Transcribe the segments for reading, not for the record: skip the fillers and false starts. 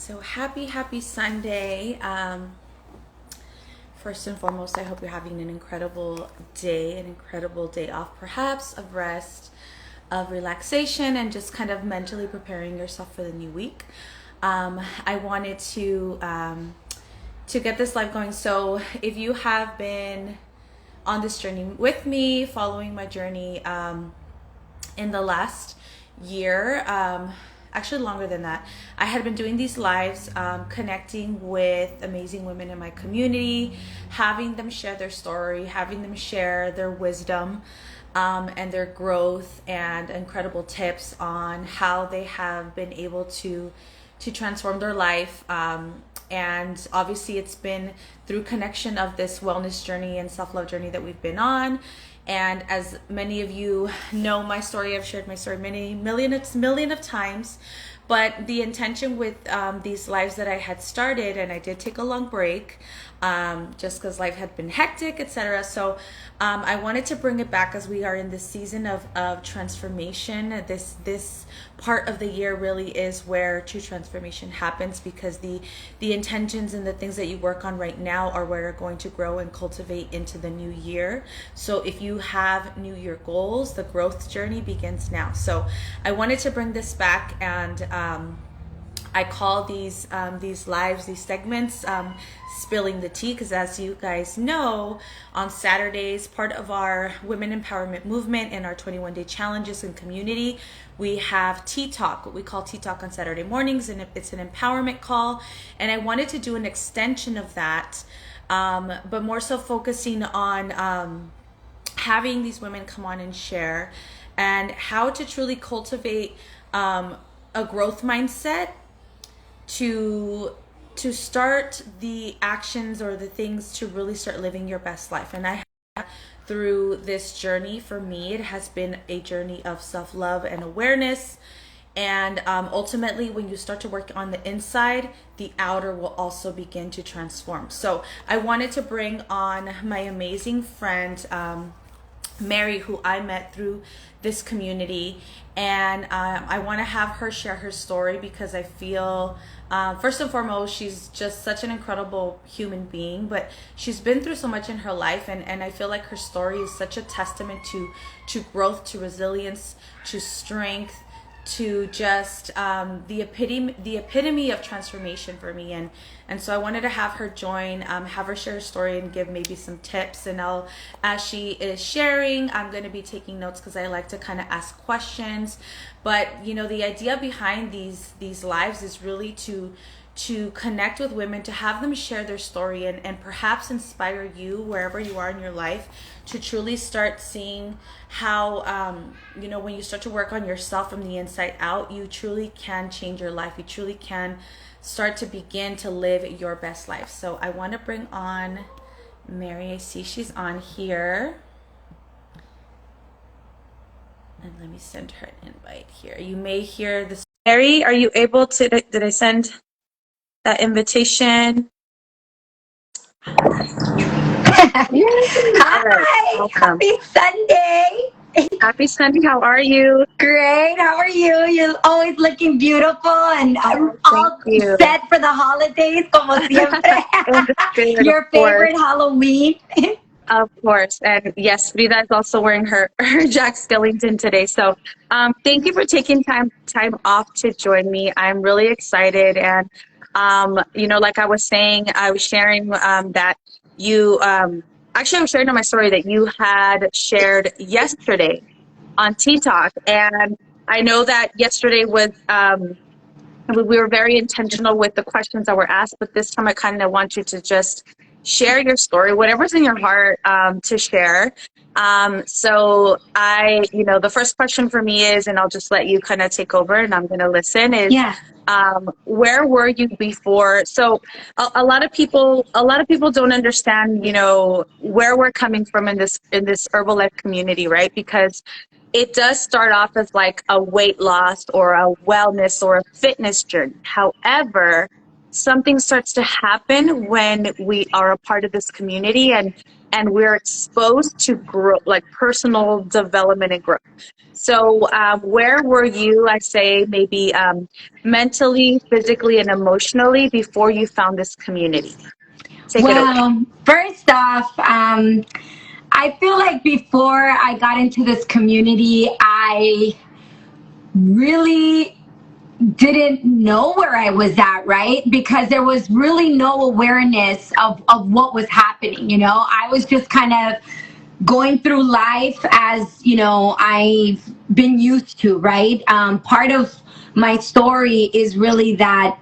So happy Sunday. First and foremost, I hope you're having an incredible day off, perhaps of rest, of relaxation, and just kind of mentally preparing yourself for the new week. I wanted to get this live going. So if you have been on this journey with me, following my journey in the last year, actually longer than that, I had been doing these lives, connecting with amazing women in my community, having them share their story, having them share their wisdom, and their growth and incredible tips on how they have been able to transform their life. And obviously it's been through connection of this wellness journey and self-love journey that we've been on. And as many of you know my story, I've shared my story million of times. But the intention with these lives that I had started, and I did take a long break, just because life had been hectic, etc. So I wanted to bring it back as we are in this season of transformation. This part of the year really is where true transformation happens, because the intentions and the things that you work on right now are where you're going to grow and cultivate into the new year. So if you have new year goals, the growth journey begins now. So I wanted to bring this back, and I call these lives, these segments, spilling the tea, because as you guys know, on Saturdays, part of our women empowerment movement and our 21-day challenges and community, we have Tea Talk, what we call Tea Talk on Saturday mornings, and it's an empowerment call. And I wanted to do an extension of that, but more so focusing on having these women come on and share, and how to truly cultivate a growth mindset to start the actions or the things to really start living your best life. And I have, through this journey, for me, it has been a journey of self-love and awareness. And ultimately, when you start to work on the inside, the outer will also begin to transform. So I wanted to bring on my amazing friend, Mary, who I met through this community, and I want to have her share her story, because I feel first and foremost, she's just such an incredible human being, but she's been through so much in her life, and I feel like her story is such a testament to growth, to resilience, to strength, to just the epitome of transformation for me. And so I wanted to have her join, have her share her story and give maybe some tips. And as she is sharing, I'm going to be taking notes, because I like to kind of ask questions. But the idea behind these lives is really to connect with women, to have them share their story, and perhaps inspire you wherever you are in your life to truly start seeing how, when you start to work on yourself from the inside out, you truly can change your life. You truly can start to begin to live your best life. So I want to bring on Mary. I see she's on here. And let me send her an invite here. You may hear this. Mary, are you able to, did I send that invitation? Hi, right, happy Sunday. Happy Sunday. How are you? Great, how are you? You're always looking beautiful and all you. set for the holidays, como siempre. Your favorite Halloween. Of course. And yes, Frida is also wearing her Jack Skellington today. So thank you for taking time off to join me. I'm really excited. And, like I was saying, I was sharing that you, actually I was sharing on my story that you had shared yesterday on Tea Talk. And I know that yesterday was, we were very intentional with the questions that were asked, but this time I kind of want you to just share your story, whatever's in your heart to share. So the first question for me is, and I'll just let you kind of take over and I'm going to listen, is where were you before? So a lot of people don't understand, where we're coming from in this Herbalife community, right? Because it does start off as like a weight loss or a wellness or a fitness journey. However, something starts to happen when we are a part of this community, and and we're exposed to growth, like personal development and growth. So where were you, I say, maybe mentally, physically, and emotionally before you found this community? Take it away. Well, first off, I feel like before I got into this community, I really didn't know where I was at, right? Because there was really no awareness of what was happening, you know? I was just kind of going through life as, you know, I've been used to, right? Part of my story is really that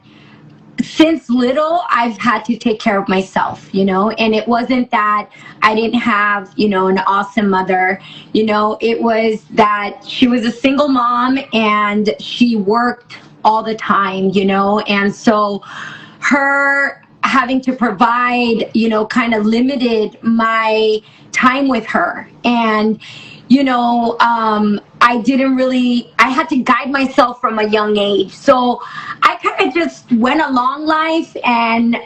since little, I've had to take care of myself, you know, and it wasn't that I didn't have, you know, an awesome mother, you know, it was that she was a single mom and she worked all the time, you know, and so her having to provide, you know, kind of limited my time with her. And, you know, I had to guide myself from a young age. So I kind of just went along life, and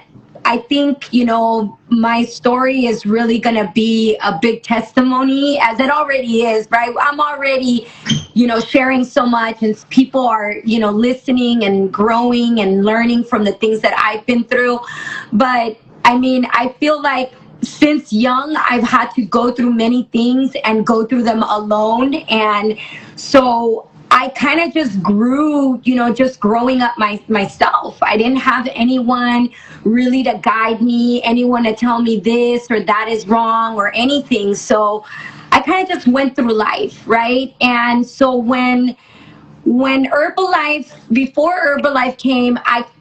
I think, you know, my story is really going to be a big testimony, as it already is, right? I'm already, you know, sharing so much, and people are, you know, listening and growing and learning from the things that I've been through. But I mean, I feel like since young, I've had to go through many things and go through them alone. And so I kind of just grew, you know, just growing up myself. I didn't have anyone really to guide me, anyone to tell me this or that is wrong or anything. So I kind of just went through life, right? And so when Herbalife, before Herbalife came,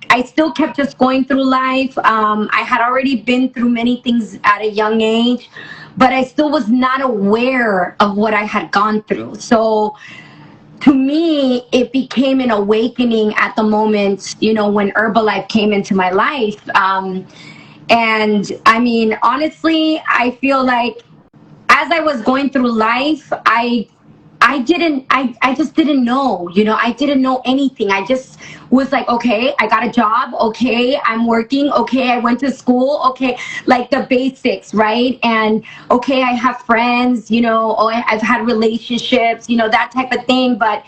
I still kept just going through life. I had already been through many things at a young age, but I still was not aware of what I had gone through. So to me, it became an awakening at the moment, you know, when Herbalife came into my life. And I mean, honestly, I feel like as I was going through life, I just didn't know, you know, I didn't know anything. I just was like, okay, I got a job. Okay, I'm working. Okay, I went to school. Okay, like the basics, right? And okay, I have friends, you know, oh, I've had relationships, you know, that type of thing. But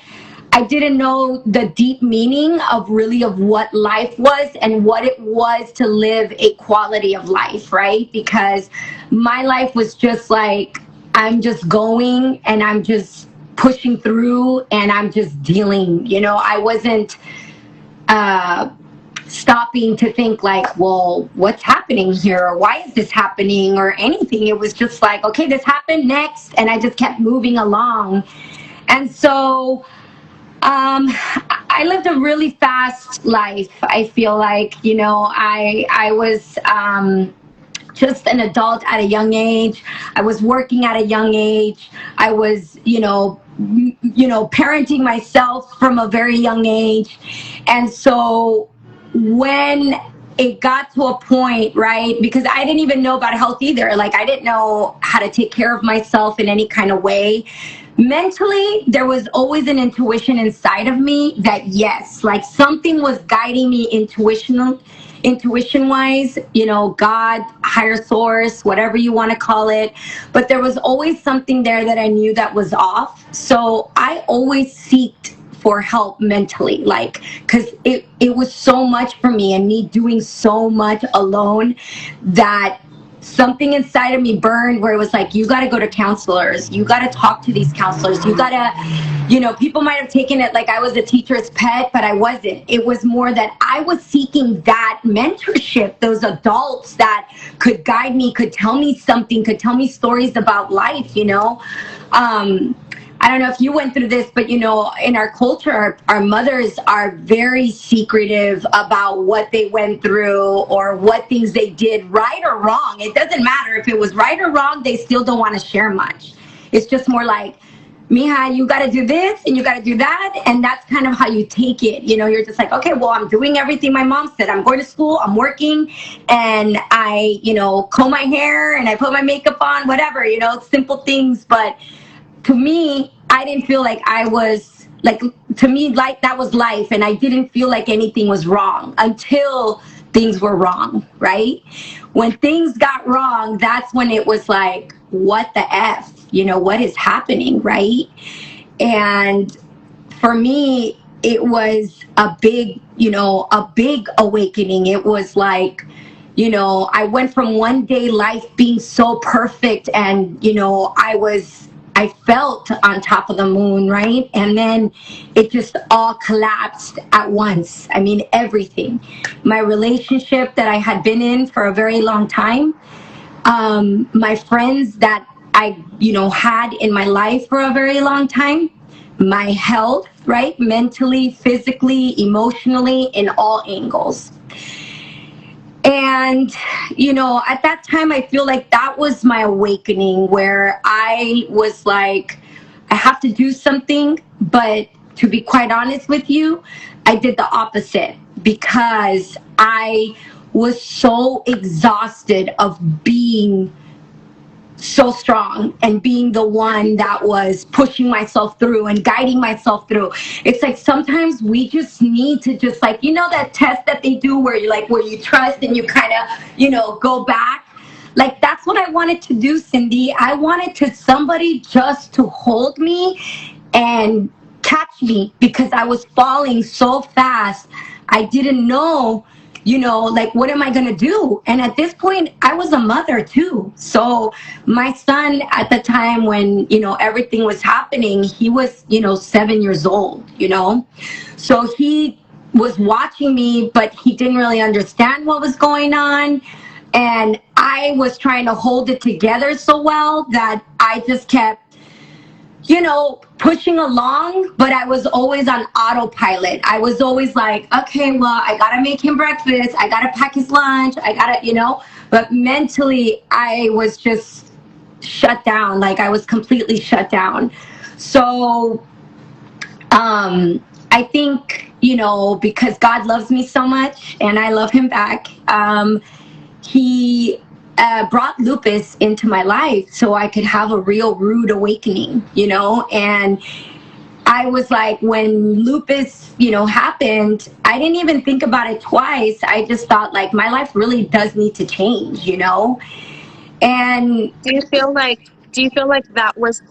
I didn't know the deep meaning of really of what life was and what it was to live a quality of life, right? Because my life was just like, I'm just going and I'm just pushing through and I'm just dealing, you know, I wasn't stopping to think like, well, what's happening here? Or why is this happening or anything? It was just like, okay, this happened next. And I just kept moving along. And so I lived a really fast life. I feel like, you know, I was just an adult at a young age. I was working at a young age. I was, parenting myself from a very young age. And so when it got to a point, right, because I didn't even know about health either. Like, I didn't know how to take care of myself in any kind of way. Mentally, there was always an intuition inside of me that yes, like something was guiding me intuition wise, you know, God, higher source, whatever you want to call it. But there was always something there that I knew that was off. So I always seeked for help mentally, like, because it was so much for me and me doing so much alone that something inside of me burned where it was like, you got to go to counselors, you got to talk to these counselors, you got to, you know, people might have taken it like I was a teacher's pet, but I wasn't. It was more that I was seeking that mentorship, those adults that could guide me, could tell me something, could tell me stories about life, you know. I don't know if you went through this, but, you know, in our culture, our mothers are very secretive about what they went through or what things they did, right or wrong. It doesn't matter if it was right or wrong. They still don't want to share much. It's just more like, Mija, you got to do this and you got to do that. And that's kind of how you take it. You know, you're just like, okay, well, I'm doing everything my mom said. I'm going to school, I'm working, and I, you know, comb my hair and I put my makeup on, whatever, you know, simple things. But to me, I didn't feel like I was like, to me, like that was life, and I didn't feel like anything was wrong until things were wrong, right? When things got wrong, that's when it was like, what the F? What is happening, right? And for me, it was a big awakening. It was like, I went from one day life being so perfect, and, I felt on top of the moon, right? And then it just all collapsed at once. I mean, everything. My relationship that I had been in for a very long time, my friends that I, had in my life for a very long time, my health, right? Mentally, physically, emotionally, in all angles. And, at that time, I feel like that was my awakening, where I was like, I have to do something. But to be quite honest with you, I did the opposite, because I was so exhausted of being so strong and being the one that was pushing myself through and guiding myself through. It's like sometimes we just need to just, like, that test that they do where you trust and you kind of, go back. Like, that's what I wanted to do, Cindy. I wanted somebody just to hold me and catch me, because I was falling so fast. I didn't know, like, what am I going to do? And at this point, I was a mother too. So my son at the time when, everything was happening, he was, 7 years old, So he was watching me, but he didn't really understand what was going on. And I was trying to hold it together so well that I just kept, pushing along, but I was always on autopilot. I was always like, okay, well, I gotta make him breakfast, I gotta pack his lunch, I gotta, but mentally I was just shut down. Like, I was completely shut down. So, I think, because God loves me so much and I love him back, he brought Lupus into my life so I could have a real rude awakening, and I was like, when Lupus, happened, I didn't even think about it twice. I just thought, like, my life really does need to change, and Do you feel like that was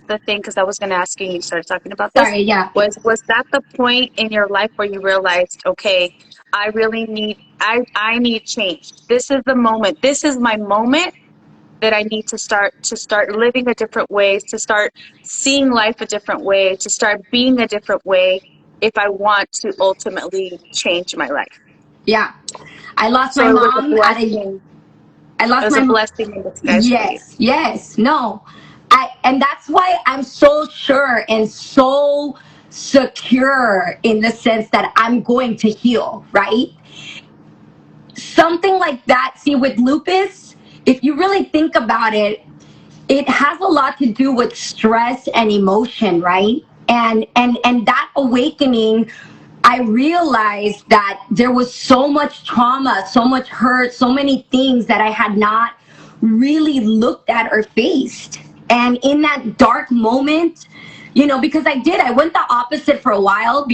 the thing? Because I was going to ask you, you started talking about this. sorry, yeah. Was that the point in your life where you realized, okay, I really need I need change. This is the moment. This is my moment that I need to start living a different way, to start seeing life a different way, to start being a different way if I want to ultimately change my life. Yeah. I lost So my it was a mom blessing. I lost It was my a blessing in disguise for you. Yes, no. And that's why I'm so sure and so secure in the sense that I'm going to heal, right? Something like that, see, with lupus, if you really think about it, it has a lot to do with stress and emotion, right? And that awakening, I realized that there was so much trauma, so much hurt, so many things that I had not really looked at or faced. And in that dark moment, because I went the opposite for a while.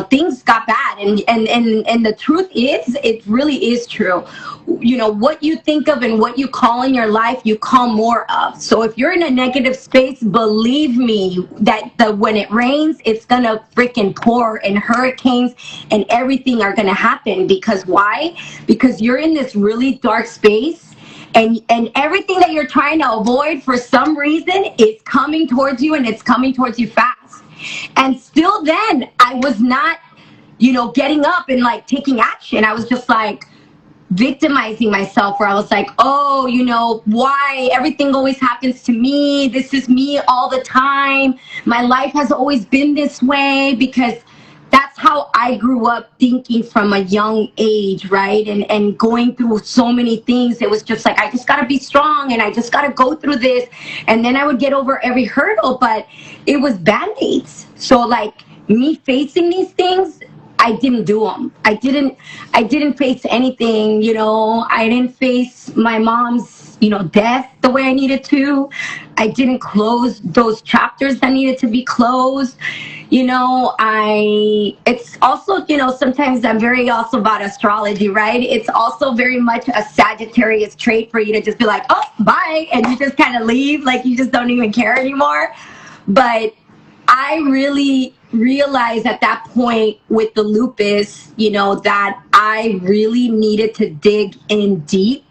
Things got bad, and the truth is, it really is true. What you think of and what you call in your life, you call more of. So if you're in a negative space, believe me that when it rains, it's gonna freaking pour, and hurricanes and everything are gonna happen. Because why? Because you're in this really dark space. And everything that you're trying to avoid, for some reason, is coming towards you, and it's coming towards you fast. And still then, I was not, getting up and, like, taking action. I was just, like, victimizing myself, where I was like, oh, why everything always happens to me? This is me all the time. My life has always been this way, because that's how I grew up thinking from a young age, right? And going through so many things. It was just like, I just got to be strong, and I just got to go through this. And then I would get over every hurdle, but it was Band-Aids. So, like, me facing these things, I didn't do them. I didn't face anything, I didn't face my mom's, death the way I needed to. I didn't close those chapters that needed to be closed. It's also, sometimes I'm very also about astrology, right? It's also very much a Sagittarius trait for you to just be like, oh, bye, and you just kind of leave, like you just don't even care anymore. But I really realized at that point with the lupus, that I really needed to dig in deep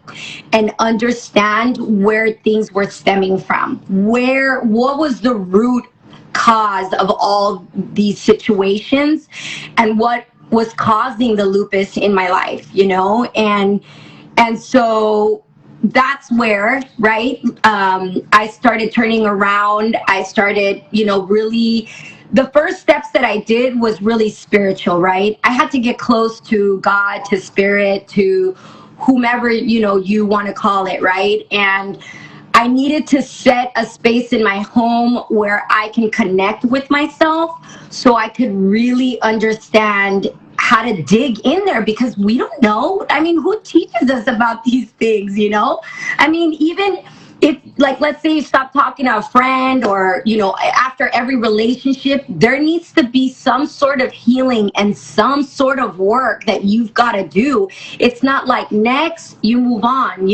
and understand where things were stemming from. What was the root cause of all these situations and what was causing the lupus in my life, and so that's where, right, I started turning around. I started, really, the first steps that I did was really spiritual, right? I had to get close to God, to spirit, to whomever, you want to call it, right? And I needed to set a space in my home where I can connect with myself so I could really understand how to dig in there, because we don't know. I mean, who teaches us about these things, I mean, even if, like, let's say you stop talking to a friend, or, after every relationship, there needs to be some sort of healing and some sort of work that you've got to do. It's not like next, you move on,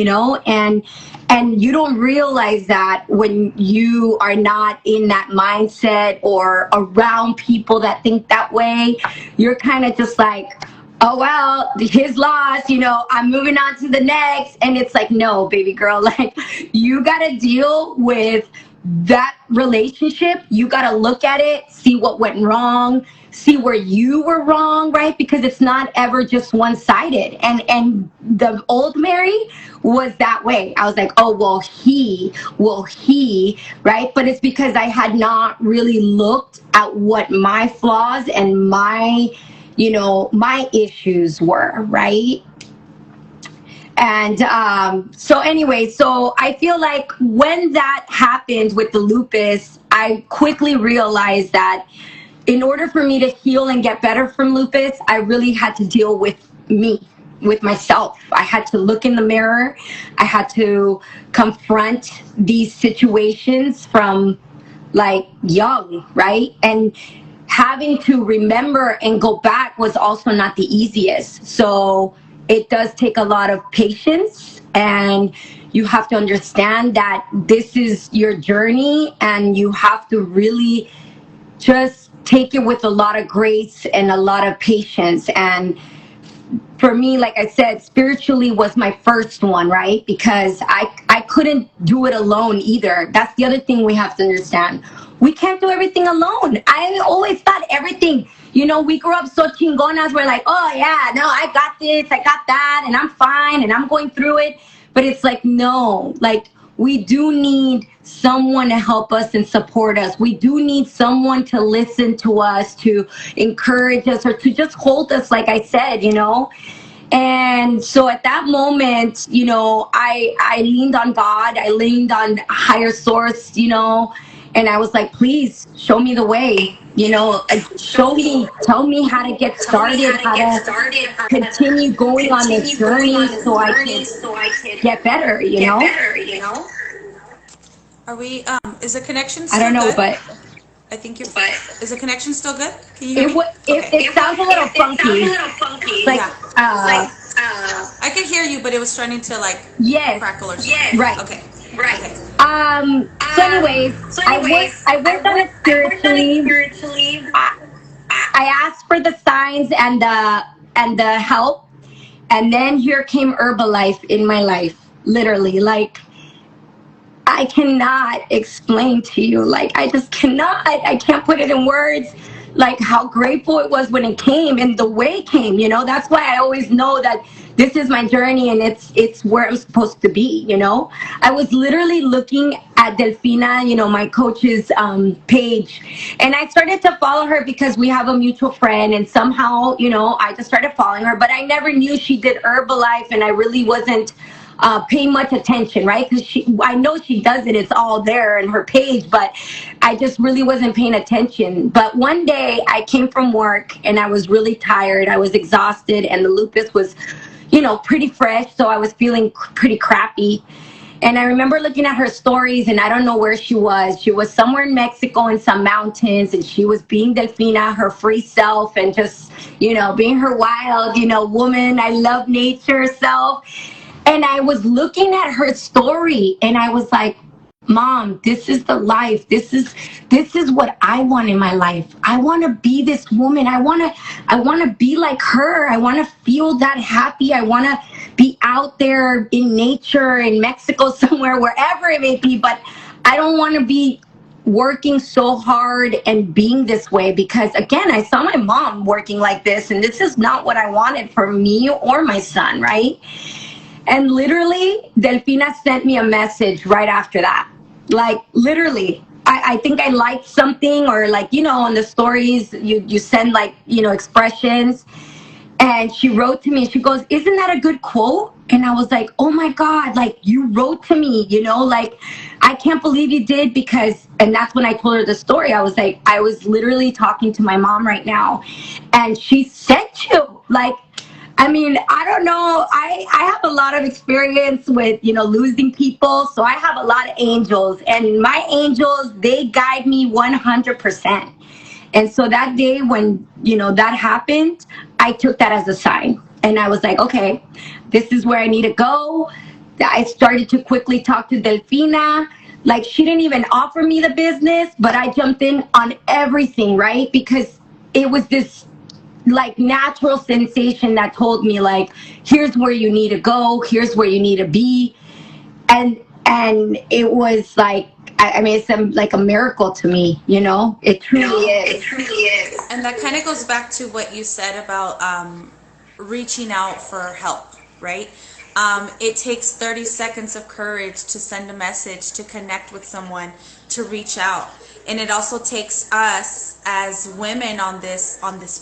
and you don't realize that when you are not in that mindset or around people that think that way. You're kind of just like, oh, well, his loss, I'm moving on to the next. And it's like, no, baby girl, like, you got to deal with that relationship. You got to look at it, see what went wrong, see where you were wrong, right? Because it's not ever just one-sided. And the old Mary was that way. I was like, oh, well, he, right? But it's because I had not really looked at what my flaws and my issues were, right? And so anyway, so I feel like when that happened with the lupus, I quickly realized that in order for me to heal and get better from lupus, I really had to deal with me, with myself. I had to look in the mirror. I had to confront these situations from like young, right? And having to remember and go back was also not the easiest. So it does take a lot of patience, and you have to understand that this is your journey, and you have to really just take it with a lot of grace and a lot of patience. And for me, like I said, spiritually was my first one, right? Because I couldn't do it alone either. That's the other thing we have to understand. We can't do everything alone. I always thought everything, we grew up so chingonas. We're like, oh yeah, no, I got this, I got that, and I'm fine, and I'm going through it. But it's like, no, like, we do need someone to help us and support us. We do need someone to listen to us, to encourage us, or to just hold us, like I said, And so at that moment, I leaned on God. I leaned on higher source, and I was like, please show me the way, tell me how to get started, how to continue going on this journey so I can get better, Are we, is the connection still I don't know, good? but I think you're, is the connection still good? Can you hear me? it sounds a little funky. Like, I could hear you, but it was starting to like yes, crackle or something. yes, right. Okay. Right. Okay. So anyways, I worked on it spiritually. I asked for the signs and the help, and then here came Herbalife in my life. Literally, like, I cannot explain to you. Like, I just cannot. I can't put it in words. Like, how grateful it was when it came and the way it came. That's why I always know that this is my journey, and it's where I'm supposed to be. I was literally looking at Delfina, my coach's page, and I started to follow her because we have a mutual friend, and somehow, I just started following her. But I never knew she did Herbalife, and I really wasn't pay much attention, right? Because I know she does it. It's all there in her page, but I just really wasn't paying attention. But one day I came from work and I was really tired. I was exhausted, and the lupus was, pretty fresh. So I was feeling pretty crappy. And I remember looking at her stories, and I don't know where she was. She was somewhere in Mexico in some mountains, and she was being Delfina, her free self, and just, being her wild, woman. I love nature self. And I was looking at her story, and I was like, Mom, this is the life. This is what I want in my life. I want to be this woman. I want to be like her. I want to feel that happy. I want to be out there in nature in Mexico somewhere, wherever it may be, but I don't want to be working so hard and being this way, because again, I saw my mom working like this, and this is not what I wanted for me or my son, right? And literally, Delfina sent me a message right after that. Like, literally, I think I liked something, or like, on the stories, you send like, expressions. And she wrote to me, and she goes, isn't that a good quote? And I was like, oh my God, like, you wrote to me, like, I can't believe you did, because, and that's when I told her the story. I was like, I was literally talking to my mom right now, and she sent you. Like, I mean, I don't know. I have a lot of experience with, losing people. So I have a lot of angels, and my angels, they guide me 100%. And so that day when, that happened, I took that as a sign. And I was like, okay, this is where I need to go. I started to quickly talk to Delfina. Like, she didn't even offer me the business, but I jumped in on everything, right? Because it was this like natural sensation that told me, like, here's where you need to go, here's where you need to be. And it was like, I mean, it's like a miracle to me, it truly is. It truly is. And that kind of goes back to what you said about reaching out for help, right? It takes 30 seconds of courage to send a message, to connect with someone, to reach out. And it also takes us as women on this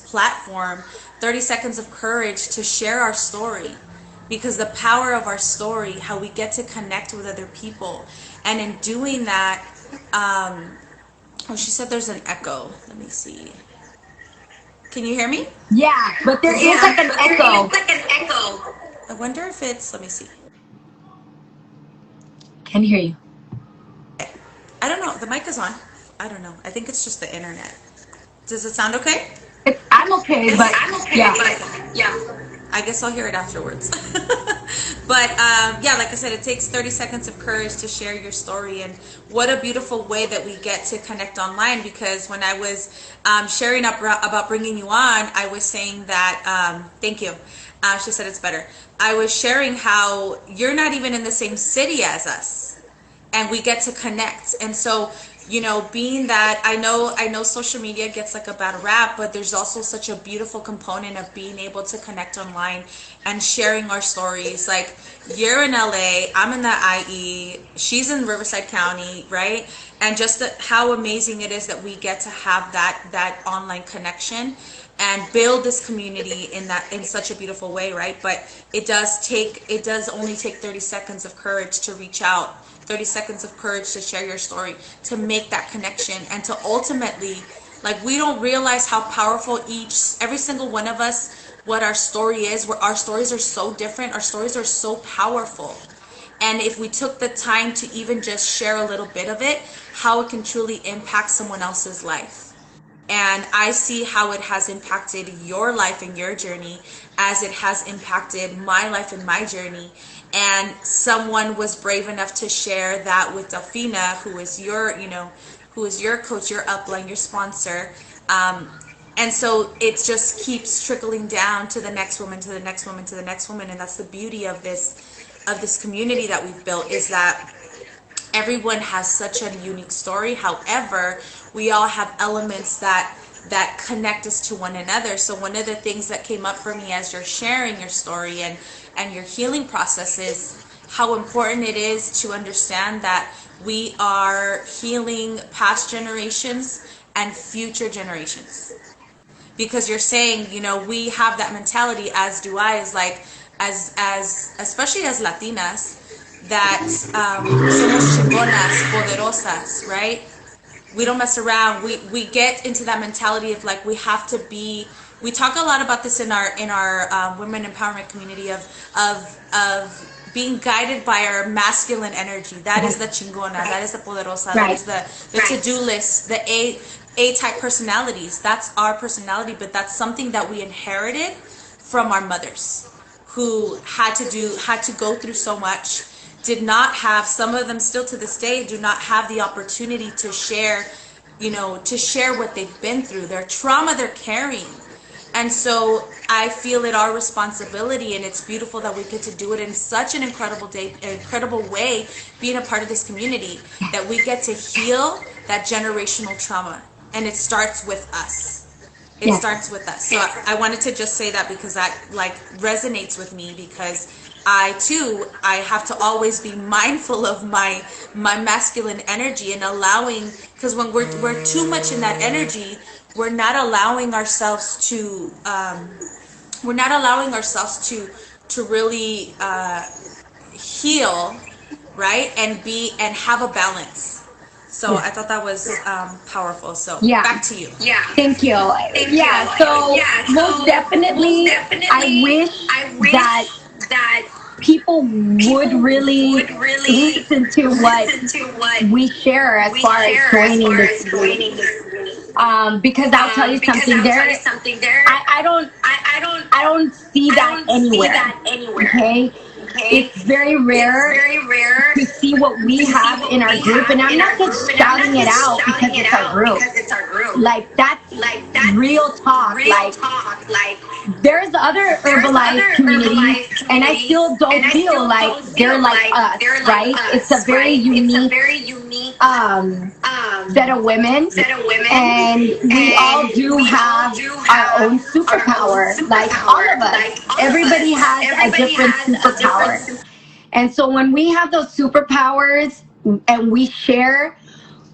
platform 30 seconds of courage to share our story, because the power of our story, how we get to connect with other people. And in doing that, she said there's an echo. Let me see. Can you hear me? Yeah, but there is like an echo. I wonder if it's, let me see. Can hear you. I don't know. The mic is on. I don't know. I think it's just the internet. Does it sound okay? I'm okay, but yeah. I guess I'll hear it afterwards. But yeah, like I said, it takes 30 seconds of courage to share your story. And what a beautiful way that we get to connect online, because when I was sharing up about bringing you on, I was saying that, thank you. She said it's better. I was sharing how you're not even in the same city as us, and we get to connect. And so, being that I know social media gets like a bad rap, but there's also such a beautiful component of being able to connect online and sharing our stories. Like, you're in LA, I'm in the IE, she's in Riverside County, right? And just how amazing it is that we get to have that online connection and build this community in such a beautiful way, right? But it does only take 30 seconds of courage to reach out, 30 seconds of courage to share your story, to make that connection, and to ultimately, like, we don't realize how powerful every single one of us, what our story is, where our stories are so different, our stories are so powerful. And if we took the time to even just share a little bit of it, how it can truly impact someone else's life. And I see how it has impacted your life and your journey, as it has impacted my life and my journey. And someone was brave enough to share that with Delfina, who is your coach, your upline, your sponsor. And so it just keeps trickling down to the next woman, to the next woman, to the next woman. And that's the beauty of this community that we've built, is that everyone has such a unique story. However, we all have elements that connect us to one another. So one of the things that came up for me as you're sharing your story and your healing process is how important it is to understand that we are healing past generations and future generations. Because you're saying, we have that mentality, as do I, as especially as Latinas, that somos chingonas, poderosas, right? We don't mess around. We get into that mentality of, like, we have to be. We talk a lot about this in our women empowerment community of being guided by our masculine energy. That is the chingona, that is the poderosa, that Right. is the to-do list, the A type personalities. That's our personality, but that's something that we inherited from our mothers, who had to go through so much, did not have, some of them still to this day do not have the opportunity to share, to share what they've been through, their trauma they're carrying. And so I feel it our responsibility, and it's beautiful that we get to do it in such an incredible way, being a part of this community, that we get to heal that generational trauma. And it starts with us. It Yes. starts with us. So I wanted to just say that, because that like resonates with me, because I have to always be mindful of my masculine energy, and allowing, because when we're too much in that energy, we're not allowing ourselves to to really heal, right, and have a balance. So I thought that was powerful. So Yeah. back to you. Thank you. Yeah. So most definitely, I wish that people would really listen to what we share as far as joining this community. Because I'll tell you something. I don't see that anywhere. Okay. It's very rare to see what we have in our group, and I'm not just shouting it out because it's our group. Like that's real talk. Like there's other Herbalife communities, and I still don't feel like they're like us, right? It's a very unique set of women, and we all do have our own superpower. Like all of us, everybody has a different superpower. And so when we have those superpowers and we share,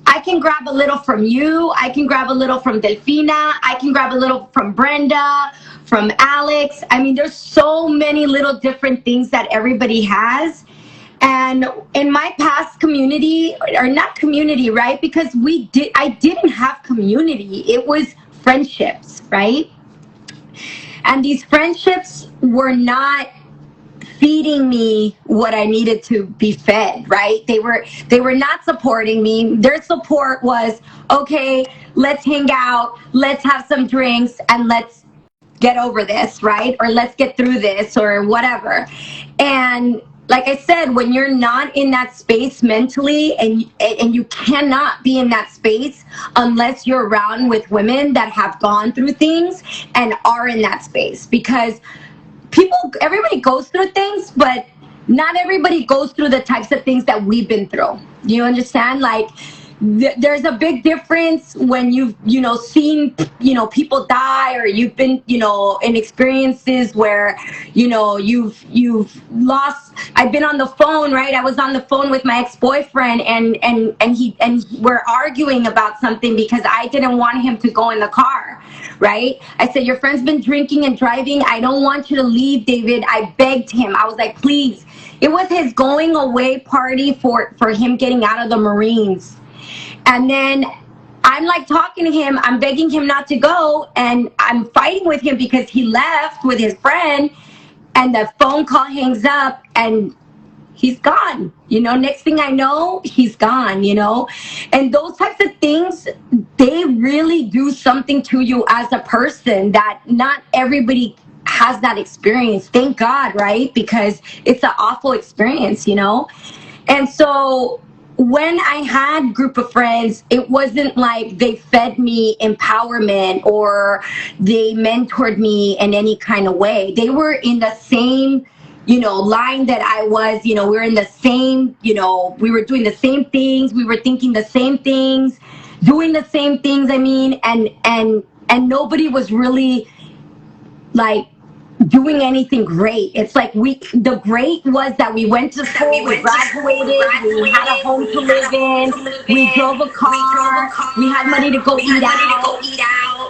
I can grab a little from you, I can grab a little from Delfina, I can grab a little from Brenda, from Alex. I mean, there's so many little different things that everybody has. And in my past community, or not community, right? Because I didn't have community. It was friendships, right? And these friendships were not feeding me what I needed to be fed, right? They were not supporting me. Their support was, okay, let's hang out, let's have some drinks, and let's get over this, right? Or let's get through this, or whatever. And like I said, when you're not in that space mentally, and you cannot be in that space unless you're around with women that have gone through things and are in that space, because everybody goes through things, but not everybody goes through the types of things that we've been through. You understand? Like, there's a big difference when you've, seen, people die, or you've been, in experiences where, you've lost. I've been on the phone, right? I was on the phone with my ex-boyfriend, and we're arguing about something because I didn't want him to go in the car, right? I said, your friend's been drinking and driving. I don't want you to leave, David. I begged him. I was like, please. It was his going away party for him getting out of the Marines. And then I'm like talking to him, I'm begging him not to go, and I'm fighting with him because he left with his friend, and the phone call hangs up and he's gone. Next thing I know, he's gone, And those types of things, they really do something to you as a person that not everybody has that experience. Thank God, right? Because it's an awful experience, And so when I had group of friends, it wasn't like they fed me empowerment or they mentored me in any kind of way. They were in the same, line that I was. We were in the same, we were doing the same things. We were thinking the same things, doing the same things. I mean, and nobody was really like doing anything great. It's like the great was that we went to school, we graduated, we had a home to live in, we drove a car, we had money to go eat out.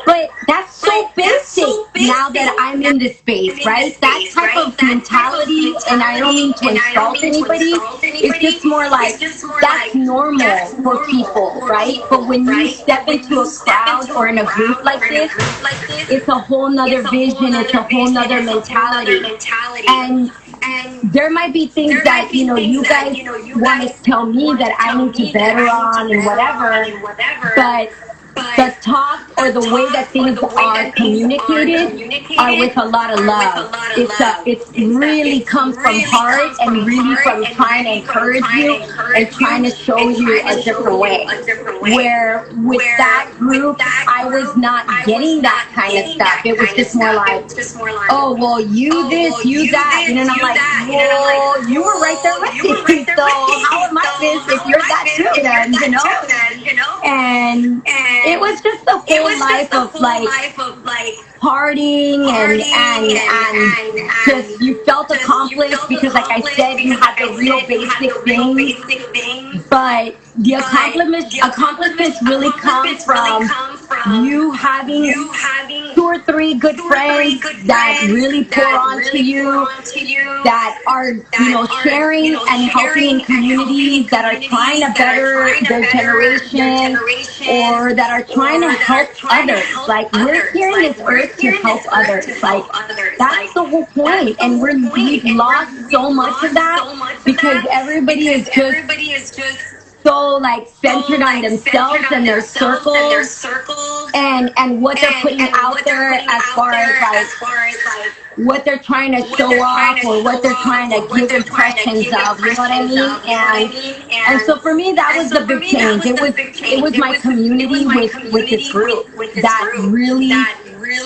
But that's so basic now that I'm in this space, right? That type of mentality, and I don't mean to insult anybody, it's just more like that's normal for people, right? But when you step into a crowd or in a group like this, it's a whole nother vision, it's a whole nother mentality. And there might be things that, you guys want to tell me that I need to better on and whatever, but the talk or the way that things are communicated are with a lot of love. It really comes from heart and really from trying to encourage you and trying to show you a different way. Where with that group, I was not getting that kind of stuff. It was just more like, oh, well, you this, you that. And I'm like, well, you were right there with me. So how am I this if you're that too then, And it was just the whole life of like partying and just you felt accomplished because, like I said, you had the real basic things. But the accomplishments really come from you having 2 or 3 good friends that really pour onto you, that are sharing and helping in communities that are trying to better their generation, or that are trying to help others. Like, we're here in this earth to help others. Like, that's the whole point. And we've lost so much of that because everybody is just so like centered on themselves and their circles and what they're putting out there as far as like what they're trying to show off or what they're trying to give impressions of, you know what I mean? And so for me, that was the big change. It was my community with this group that really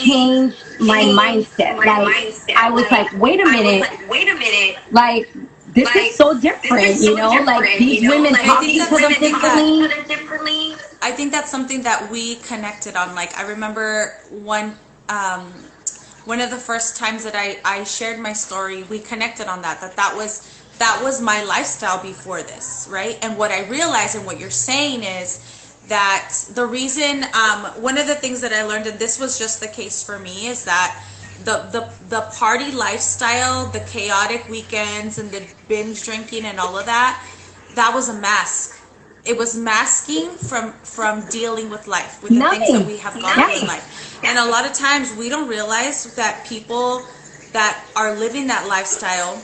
changed my mindset. Like, I was like, wait a minute, like, this is so different, like these women talking to them differently. I think that's something that we connected on. Like, I remember one of the first times that I shared my story, we connected on that was my lifestyle before this, right? And what I realized and what you're saying is that the reason, one of the things that I learned, and this was just the case for me, is that the party lifestyle, the chaotic weekends and the binge drinking and all of that was a mask. It was masking from dealing with life, with the things that we have gone through in life. And a lot of times we don't realize that people that are living that lifestyle,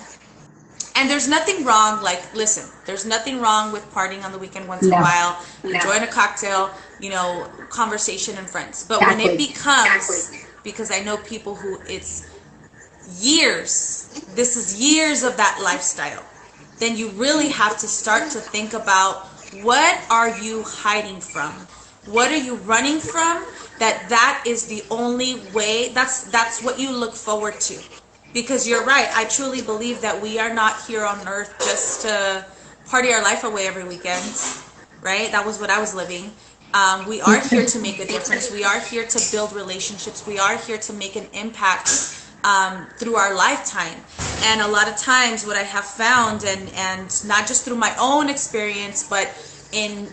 and there's nothing wrong, like, listen, there's nothing wrong with partying on the weekend once in a while, enjoying a cocktail, conversation and friends. But when it becomes, because I know people who this is years of that lifestyle, then you really have to start to think about, what are you hiding from? What are you running from? That is the only way, that's what you look forward to. Because you're right, I truly believe that we are not here on earth just to party our life away every weekend, right? That was what I was living. We are here to make a difference. We are here to build relationships. We are here to make an impact through our lifetime. And a lot of times what I have found, and not just through my own experience, but in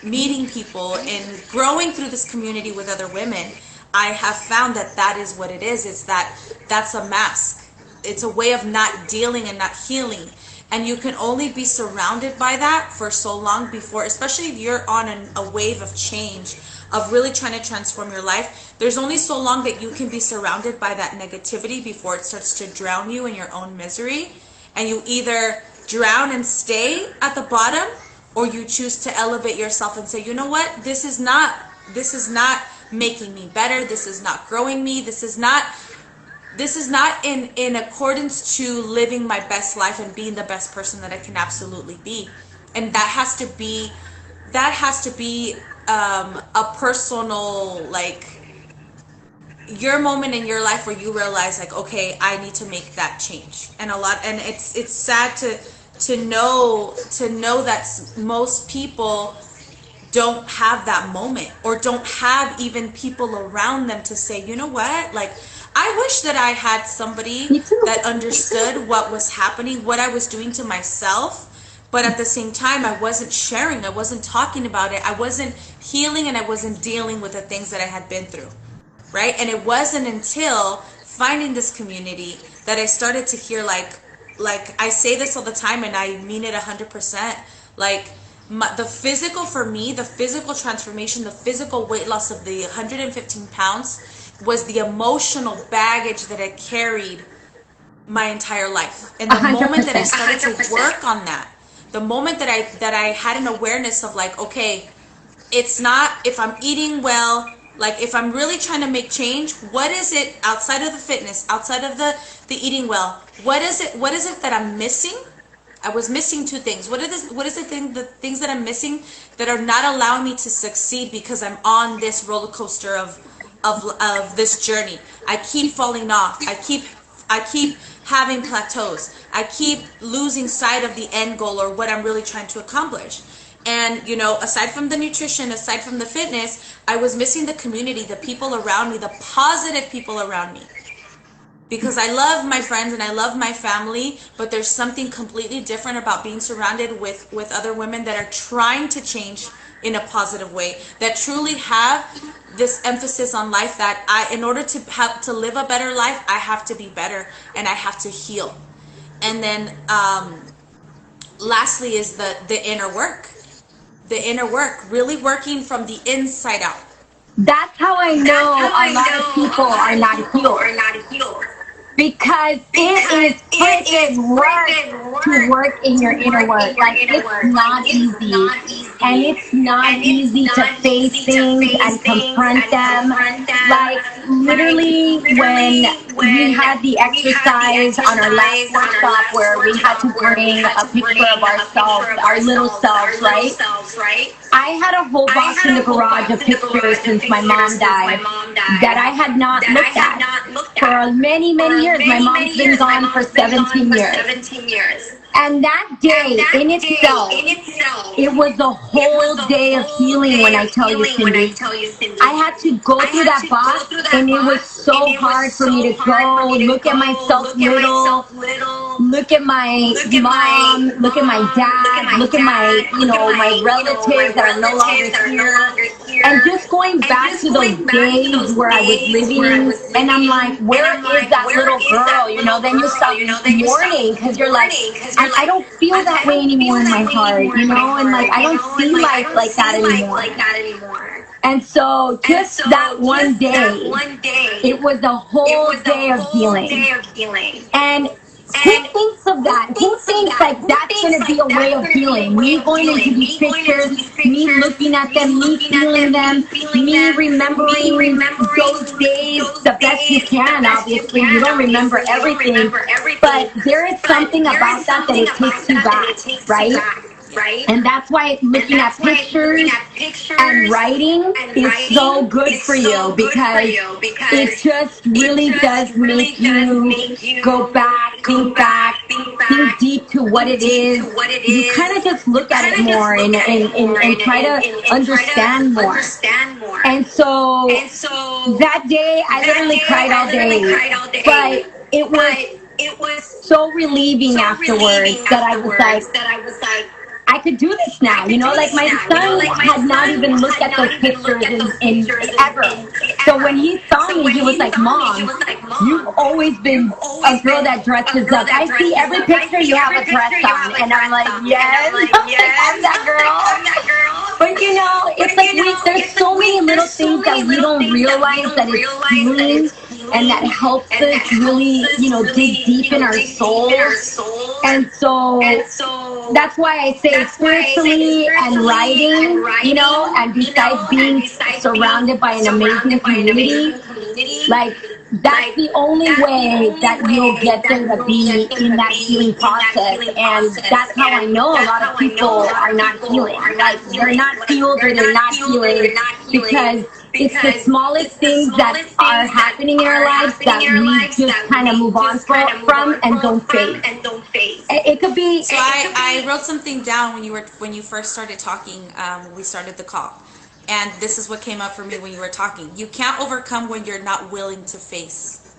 meeting people and growing through this community with other women, I have found that is what it is. It's that's a mask. It's a way of not dealing and not healing. And you can only be surrounded by that for so long before, especially if you're on a wave of change, of really trying to transform your life. There's only so long that you can be surrounded by that negativity before it starts to drown you in your own misery. And you either drown and stay at the bottom, or you choose to elevate yourself and say, you know what, this is not making me better. This is not growing me. This is not in accordance to living my best life and being the best person that I can absolutely be. And that has to be a personal, like, your moment in your life where you realize, like, okay, I need to make that change. And it's sad to know that most people don't have that moment, or don't have even people around them to say, you know what, like, I wish that I had somebody that understood what was happening, what I was doing to myself, but at the same time, I wasn't sharing, I wasn't talking about it, I wasn't healing, and I wasn't dealing with the things that I had been through, right? And it wasn't until finding this community that I started to hear, like I say this all the time, and I mean it 100%, like, the physical, for me, the physical transformation, the physical weight loss of the 115 pounds was the emotional baggage that I carried my entire life. And A the hundred moment that I percent. started to work on that, the moment that I had an awareness of like, okay, it's not if I'm eating well, like if I'm really trying to make change, what is it outside of the fitness, outside of the eating well, what is it that I'm missing? I was missing two things. What is the things that I'm missing that are not allowing me to succeed because I'm on this roller coaster of this journey. I keep falling off. I keep having plateaus. I keep losing sight of the end goal or what I'm really trying to accomplish. And, you know, aside from the nutrition, aside from the fitness, I was missing the community, the people around me, the positive people around me. Because I love my friends and I love my family, but there's something completely different about being surrounded with other women that are trying to change in a positive way, that truly have this emphasis on life that in order to have to live a better life, I have to be better and I have to heal. And then lastly is the inner work. The inner work, really working from the inside out. That's how I know a lot of people are not healed. Because it is freaking work to work in your inner work. Like, it's not easy. And it's not easy to face things and confront them. Like, literally, when we had the exercise on our last workshop where we had to bring a picture of ourselves, our little selves, right? I had a whole box in the garage of pictures since my mom died that I had not looked at for many, many years. My mom's been gone for 17 years. And that day in itself, it was a whole day of healing when I tell you, Cindy. I had to go through that box, and it was so hard for me to go look at myself little, look at my mom, look at my dad, look at my, you know, my relatives that are no longer here. And just going back to those days where I was living, and I'm like, where is that little girl? You know, then you start mourning because you're like, I don't feel that way anymore in my heart, you know, and like I don't see life like that anymore. And so just that one day, it was a whole day of healing. And who thinks of that? Who thinks like that's going to be a way of healing? Me going into these pictures, me looking at them, me feeling them, me remembering those days the best you can. Obviously, you don't remember everything, but there is something about that it takes you back, right? And that's why looking at pictures and writing is so good for you, because it just really does make you go back, think deep to what it is. You kind of just look at it more and try to understand more. And so that day, I literally cried all day, but it was so relieving afterwards that I was like, I could do this now, you know, like my son had not even looked at those pictures in ever. So when he saw me, he was like, Mom, you've always been a girl that dresses up. I see every picture you have a dress on. And I'm like, yes, I'm that girl. But you know, it's like there's so many little things that we don't realize that it's healing and that helps us really, you know, dig deep in our souls. And so that's why I say spiritually and writing, you know, and besides being surrounded by an amazing community, like that's the only way that you'll get there to be in that healing process. And that's how I know a lot of people are not healing. Like they're not healed or they're not healing because it's the smallest things that are happening in our lives that we just kind of move on from and don't face. It could be. So I wrote something down when you first started talking. We started the call, and this is what came up for me when you were talking. You can't overcome when you're not willing to face.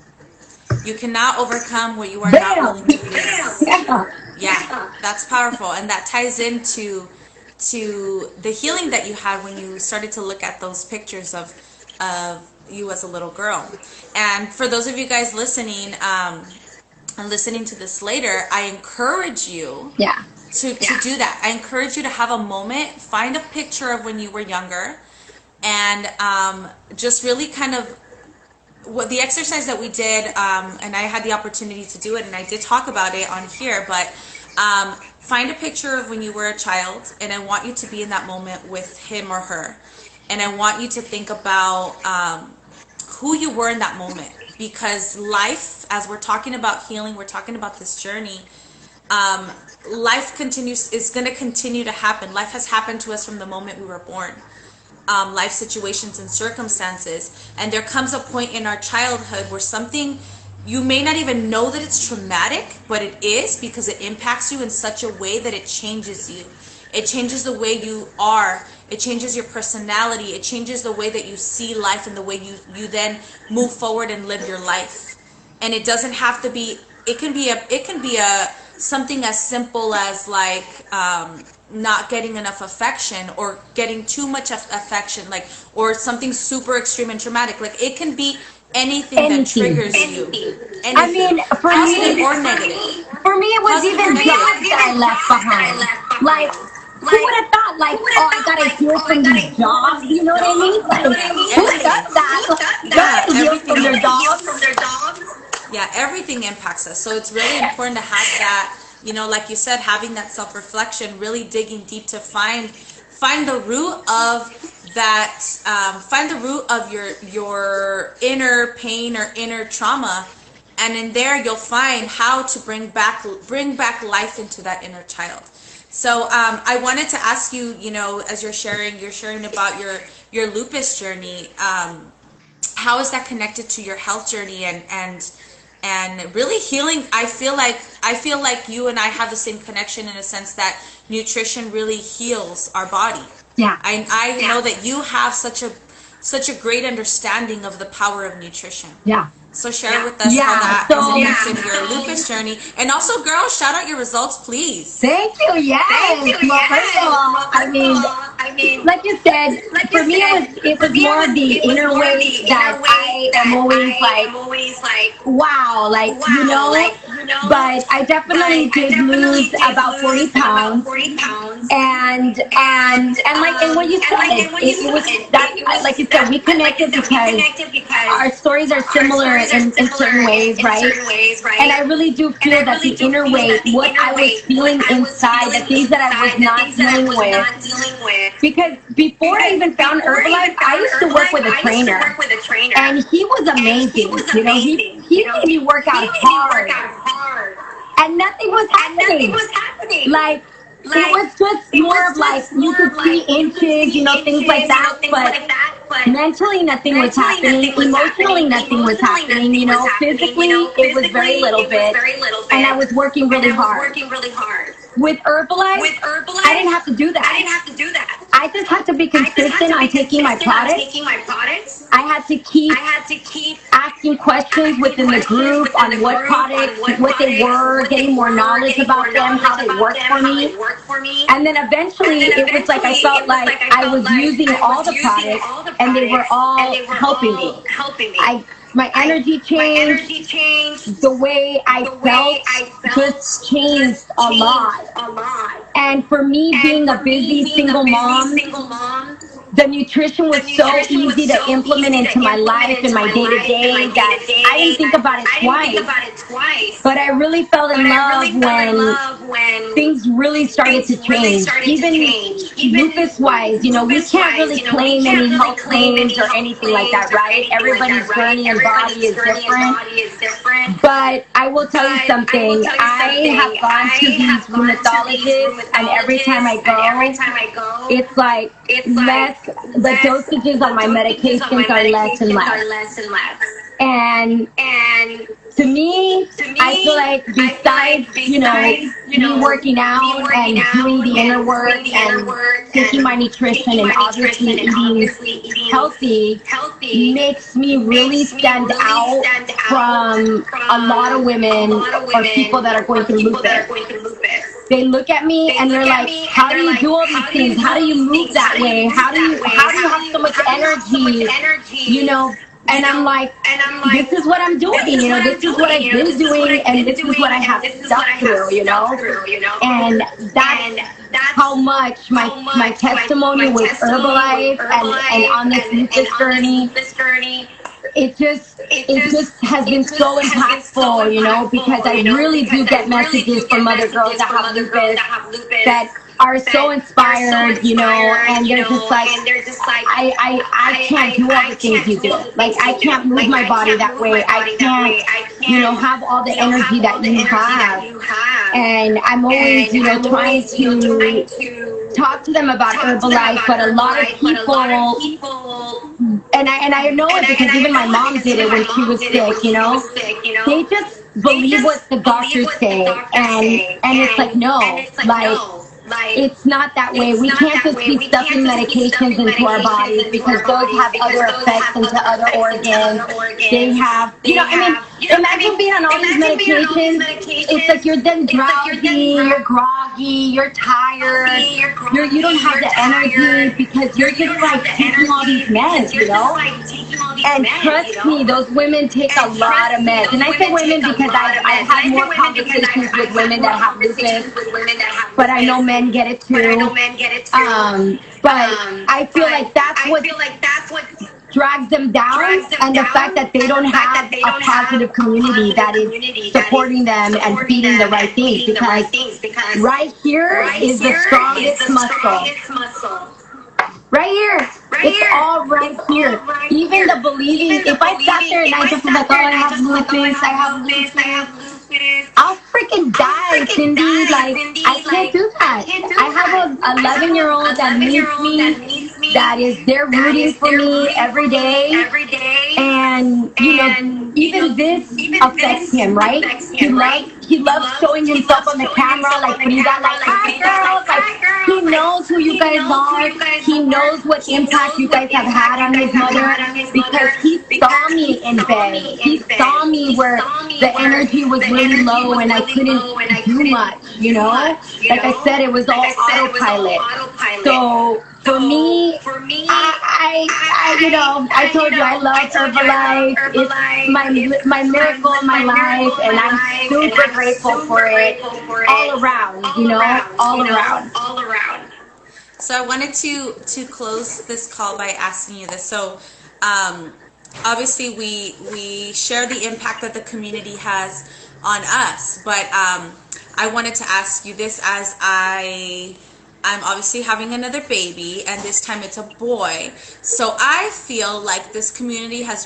You cannot overcome what you are not willing to face. Yeah, that's powerful, and that ties into the healing that you had when you started to look at those pictures of you as a little girl. And for those of you guys listening and listening to this later, I encourage you to do that. I encourage you to have a moment, find a picture of when you were younger, and just really kind of what the exercise that we did, and I had the opportunity to do it, and I did talk about it on here, but find a picture of when you were a child, and I want you to be in that moment with him or her, and I want you to think about who you were in that moment, because life, as we're talking about healing, we're talking about this journey. Life continues, is going to continue to happen. Life has happened to us from the moment we were born. Life situations and circumstances, and there comes a point in our childhood where something, you may not even know that it's traumatic, but it is, because it impacts you in such a way that it changes you. It changes the way you are. It changes your personality. It changes the way that you see life and the way you then move forward and live your life. And it doesn't have to be, it can be a something as simple as like not getting enough affection, or getting too much affection, like, or something super extreme and traumatic. Like, it can be anything that triggers you. Anything. I mean, for positive me, or negative. For me, it was Positive even or jobs negative. that I left behind. Like, who would have thought, like, oh, I gotta heal from these jobs? You know what I mean? Like, who does that? Like, heal from their jobs. Yeah, everything impacts us. So it's really important to have that, you know, like you said, having that self-reflection, really digging deep to find the root of that, find the root of your inner pain or inner trauma, and in there you'll find how to bring back life into that inner child. So I wanted to ask you, you know, as you're sharing about your lupus journey, how is that connected to your health journey and really healing? I feel like you and I have the same connection, in a sense that nutrition really heals our body. Yeah. I know that you have such a great understanding of the power of nutrition. Yeah. So share with us how that is connected to your lupus journey. And also, girls, shout out your results, please. Thank you. Yes. Well, first of all, I mean, like you said, for me it was more of the inner weight that I am always like, wow, like, you know. But I definitely did lose about 40 pounds. And what you said, it was that, like you said, we connected because our stories are similar in certain ways, right? And I really do feel that the inner weight, what I was feeling inside, the things that I was not dealing with, because before I even found Herbalife, I used to work with a trainer, and he was amazing. You know, he made me work out hard, and nothing was happening. Like, it was just more of like, you could see inches, you know, things like that, but mentally nothing was happening, emotionally nothing was happening, you know, physically it was very little bit, and I was working really hard. With Herbalife, I didn't have to do that. I just had to be consistent on taking my products. I had to keep asking questions within the group on what products, what they were, getting more knowledge about them, how they worked for me. And then eventually it was like I felt like I was using all the products, and they were all helping me. My energy changed, the way I felt just changed a lot. And for me, being a busy single mom, the nutrition was so easy to implement into my life and my day-to-day that I didn't think about it twice. But I really fell in love when things really started to change. Even lupus-wise, you know, we can't really claim any health claims or anything like that, right? Everybody's journey and body is different. But I will tell you something. I have gone to these rheumatologists, and every time I go, it's like less. The dosages on my medications are less and less. And to me, I feel like besides, you know, me working out and doing the inner work and taking my nutrition and obviously eating healthy makes me really stand out from a lot of women or people that are going through lupus. They look at me and they're like, how do you do all these things? How do you move that way? How do you have so much energy? You know, and I'm like, this is what I'm doing, you know, this is what I've been doing, and this is what I have stuck through, you know, and that's how much my testimony with Herbalife and on this lupus journey it just has been so impactful, because I really do get messages from other girls that have lupus that are so inspired, and they're just like, I can't do all the things you do. Like, I can't move my body that way. I can't, have all the energy that you have. And I'm always, trying to talk to them about Herbalife, but a lot of people, and I know it because even my mom did it when she was sick, they just believe what the doctors say, and it's like, no, it's not that way. We can't just be stuffing medications into our bodies because those have other effects into other organs. They have, imagine being on all these medications. It's like you're then drowsy, you're groggy, you're tired, you don't have the energy because you're just like taking all these meds, And trust me, those women take a lot of meds. And I say women because I've had more conversations with women that have lupus, but I know men get it too. But I feel like that's what drags them down, and the fact that they don't have a positive community that is supporting them and feeding the right things. Because right here is the strongest muscle. Right here. It's all right here. Even the believing, if I sat there and I just was like, oh, I have lupus, I'll freaking die, Cindy. Like, I can't do that. I have an 11-year-old that needs me, that is there rooting for me every day. And, even this affects him, right? He loves showing himself on the camera, like Frida, like, hi, girls. Like, he knows who you guys are. He knows what impact you guys have had on his mother because he saw me in bed. He saw me where the energy was really low and I couldn't do much, Like I said, it was all autopilot. So for me, I told you I love Herbalife. It's my miracle in my life, and I'm super grateful for it all around, all around. So I wanted to close this call by asking you this. So obviously we share the impact that the community has on us, but I wanted to ask you this, as I'm obviously having another baby, and this time it's a boy. So I feel like this community has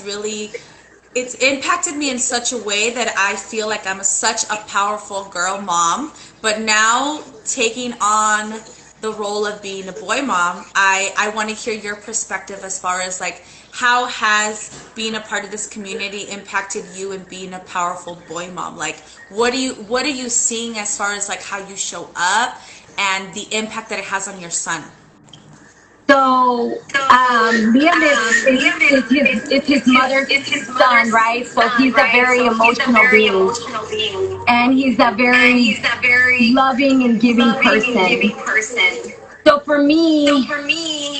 it's impacted me in such a way that I feel like I'm such a powerful girl mom. But now taking on the role of being a boy mom, I want to hear your perspective as far as like, how has being a part of this community impacted you in being a powerful boy mom? Like, what are you seeing as far as like how you show up and the impact that it has on your son? So, Liam is his mother's son, right? So he's a very emotional being. And he's a very loving and giving person. So for me,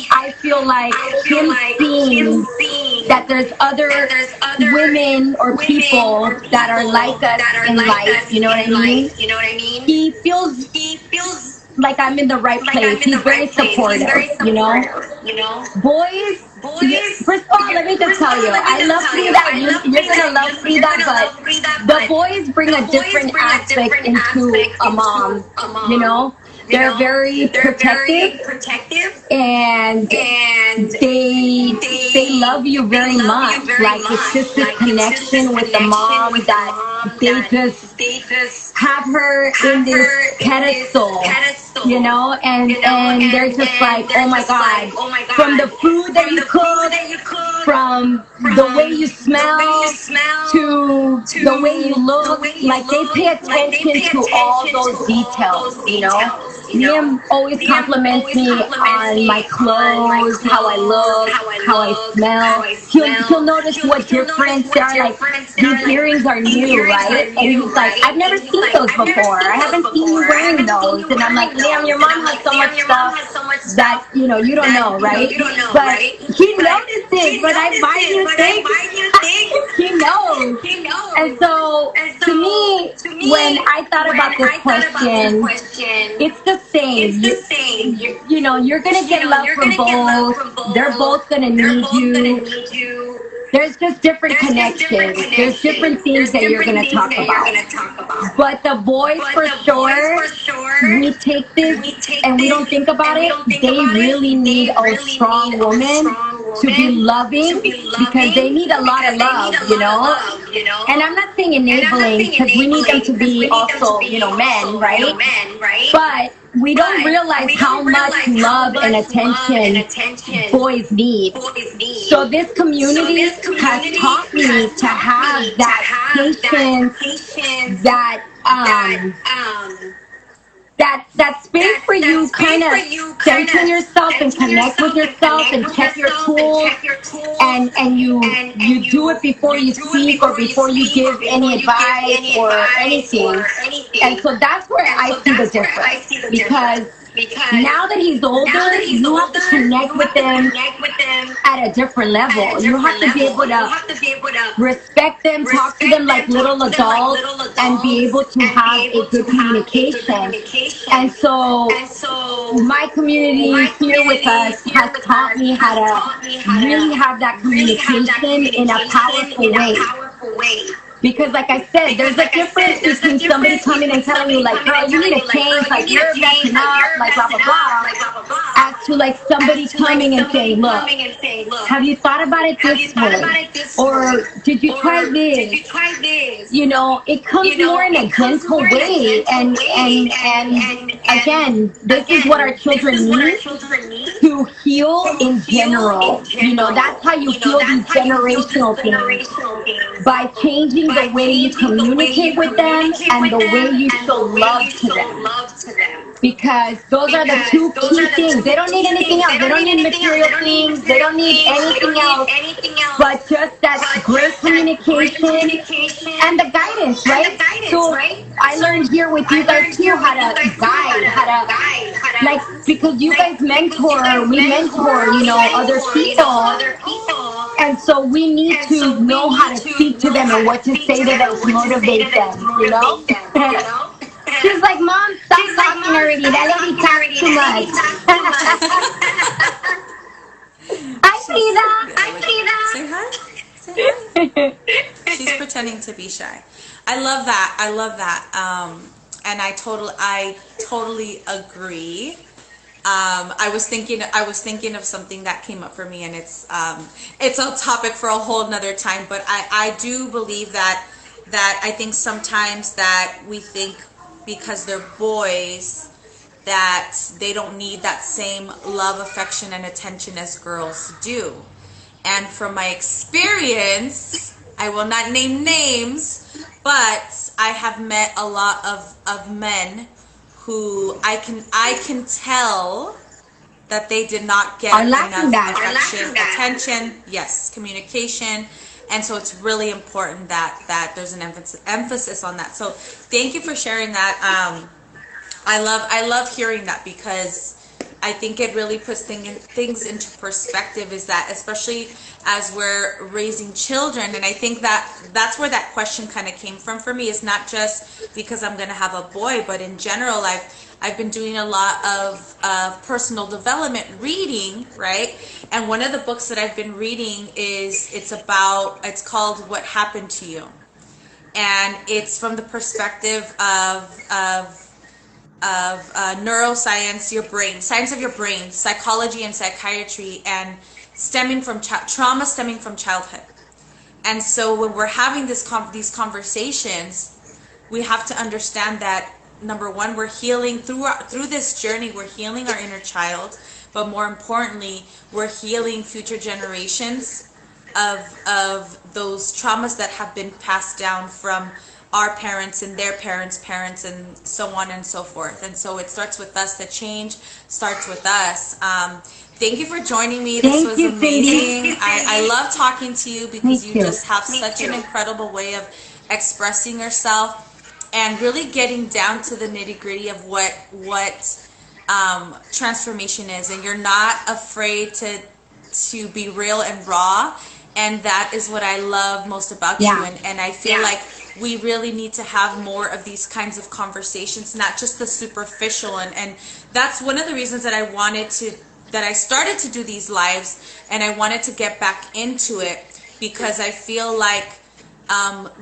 I feel like him seeing that there's other women or people that are like us in life, you know what I mean? He feels like I'm in the right place. He's very supportive, Boys, first of all, let me just tell you, I love Frida. You're going to love Frida, but the boys bring a different aspect into a mom, They're very protective, and they love you very much. Like, it's just this connection with the mom that they just have her in this pedestal, and they're just like, oh my God, from the food that you cook, from the way you smell, to the way you look, like they pay attention to all those details, Liam always compliments me on my clothes, how I look, how I smell. He'll notice what difference there are. Like, these earrings are new, right? And he's like, I've never seen those before. I haven't seen you wearing those. And I'm like, Liam, your mom has so much stuff that, you don't know, right? But he notices when I buy new things. He knows. And so, to me, when I thought about this question, it's the same. You're gonna get love from both. They're both gonna need you. there's just different connections. There's different things that you're going to talk about. But the boys, for sure, we take this and we don't think about it. They really need a strong woman to be loving, because they need a lot of love, you know? And I'm not saying enabling, because we need them to be also, you know, men, right? But we don't realize how much love and attention boys need. So this community has taught me to have that patience, that space for you kind of center yourself and connect with yourself and check your tools, and you do it before you speak or before you give any advice or anything. And so that's where I see the difference, because now that he's older, you have to connect with them at a different level. You have to be able to respect them, talk to them like little adults, and be able to have a good communication. And so my community here with us has taught me how to really have that communication in a powerful way. Because like I said, there's a difference between somebody coming and telling you, like, girl, you need to change, like, you're messing up, like, blah, blah, blah, as to, like, somebody coming and saying, look, have you thought about it this way? Or did you try this? You know, it comes more in a gentle way. And again, this is what our children need to heal in general. You know, that's how you heal these generational things, by changing the way you communicate with them and the way you show love to them. Because those are the two key things. They don't need anything else. They don't need material things. They don't need anything else but just that great communication and the guidance, right? So I learned here with you guys too how to guide, like, because you guys we mentor, you know, other people. And so we need to know how to speak to them and what to say to them to motivate them, you know? She's like, Mom, stop talking already. That lady talks too much. Hi, Frida. Say hi. She's pretending to be shy. I love that. And I totally agree. I was thinking of something that came up for me, and it's a topic for a whole nother time. But I do believe that I think sometimes that we think because they're boys that they don't need that same love, affection, and attention as girls do. And from my experience, I will not name names, but I have met a lot of men who I can tell that they did not get enough affection, attention, yes, communication. And so it's really important that there's an emphasis on that. So thank you for sharing that. I love hearing that, because I think it really puts things into perspective, is that especially as we're raising children, and I think that's where that question kind of came from for me, is not just because I'm going to have a boy, but in general, I've been doing a lot of personal development reading, right? And one of the books that I've been reading it's called What Happened to You. And it's from the perspective of neuroscience, your brain, science of your brain, psychology and psychiatry, and stemming from trauma stemming from childhood. And so when we're having these conversations, we have to understand that, number one, we're healing through this journey. We're healing our inner child, but more importantly, we're healing future generations of those traumas that have been passed down from our parents and their parents' parents, and so on and so forth. And so it starts with us. The change starts with us. Thank you for joining me. This was amazing. I love talking to you, because you just have such an incredible way of expressing yourself and really getting down to the nitty-gritty of what transformation is. And you're not afraid to be real and raw. And that is what I love most about you. And I feel like we really need to have more of these kinds of conversations, not just the superficial. And that's one of the reasons that I started to do these lives, and I wanted to get back into it, because I feel like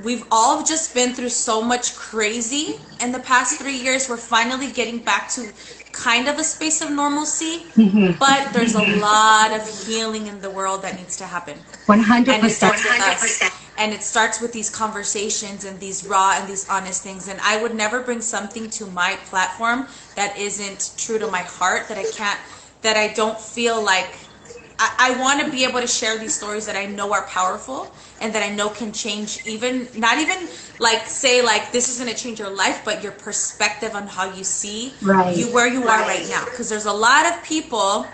we've all just been through so much crazy in the past 3 years. We're finally getting back to kind of a space of normalcy, but there's a lot of healing in the world that needs to happen. 100%. And it starts with us. And it starts with these conversations and these raw and these honest things. And I would never bring something to my platform that isn't true to my heart, that I don't feel like I want to be able to share these stories that I know are powerful and that I know can change, even not even like say like this is going to change your life, but your perspective on how you see you where you are right now. Because there's a lot of people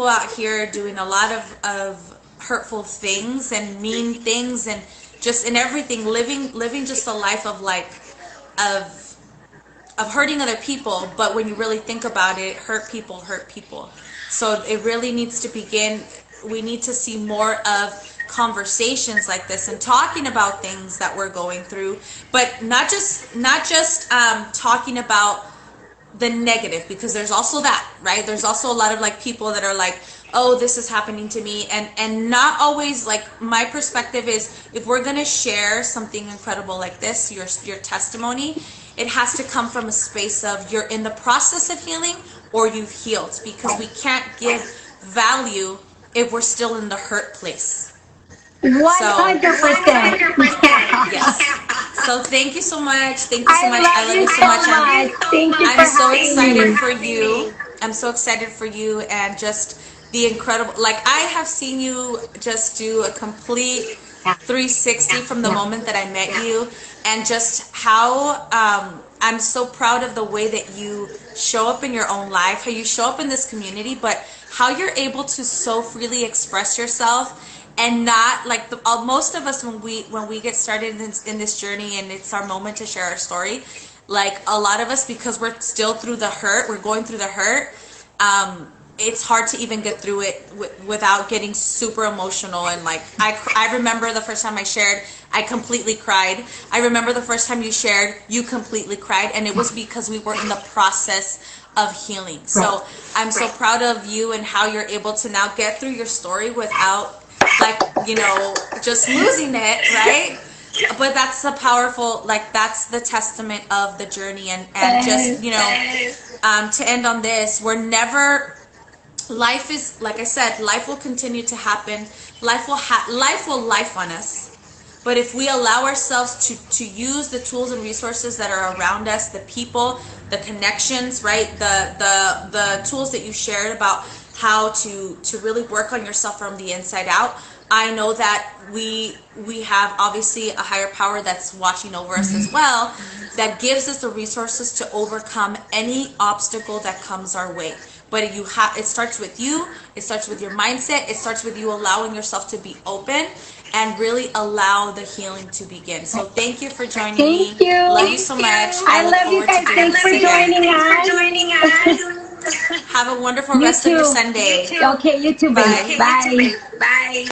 out here doing a lot of hurtful things and mean things and just in everything, living just a life of like of hurting other people. But when you really think about it, hurt people. So it really needs to begin. We need to see more of conversations like this and talking about things that we're going through, but not just talking about the negative, because there's also that, right? There's also a lot of like people that are like, oh, this is happening to me, and not always. Like my perspective is, if we're gonna share something incredible like this, your testimony, it has to come from a space of you're in the process of healing or you've healed, because we can't give value if we're still in the hurt place. 100%. Yes. So thank you so much. Thank you so much. I love you so much. Thank you I'm so having excited me. for you. I'm so excited for you, and just the incredible, like I have seen you just do a complete 360 from the moment that I met you, and just how I'm so proud of the way that you show up in your own life, how you show up in this community, but how you're able to so freely express yourself. And not like most of us, when we get started in this journey and it's our moment to share our story, like a lot of us, because we're still through the hurt, we're going through the hurt, it's hard to even get through it without getting super emotional. And like I remember the first time I shared, I completely cried. I remember the first time you shared, you completely cried, and it was because we were in the process of healing. So I'm so proud of you and how you're able to now get through your story without, like, just losing it, right? But that's the powerful, like, that's the testament of the journey. And just, to end on this, we're never, life is, like I said, life will continue to happen. Life will life on us. But if we allow ourselves to use the tools and resources that are around us, the people, the connections, right? The tools that you shared about how to really work on yourself from the inside out. I know that we have obviously a higher power that's watching over us as well, that gives us the resources to overcome any obstacle that comes our way. But it starts with you. It starts with your mindset. It starts with you allowing yourself to be open and really allow the healing to begin. So thank you for joining me. Thank you. Love you so much. I love you guys. Thanks for joining us. Have a wonderful rest of your Sunday. Okay, you too, babe. Bye. Bye.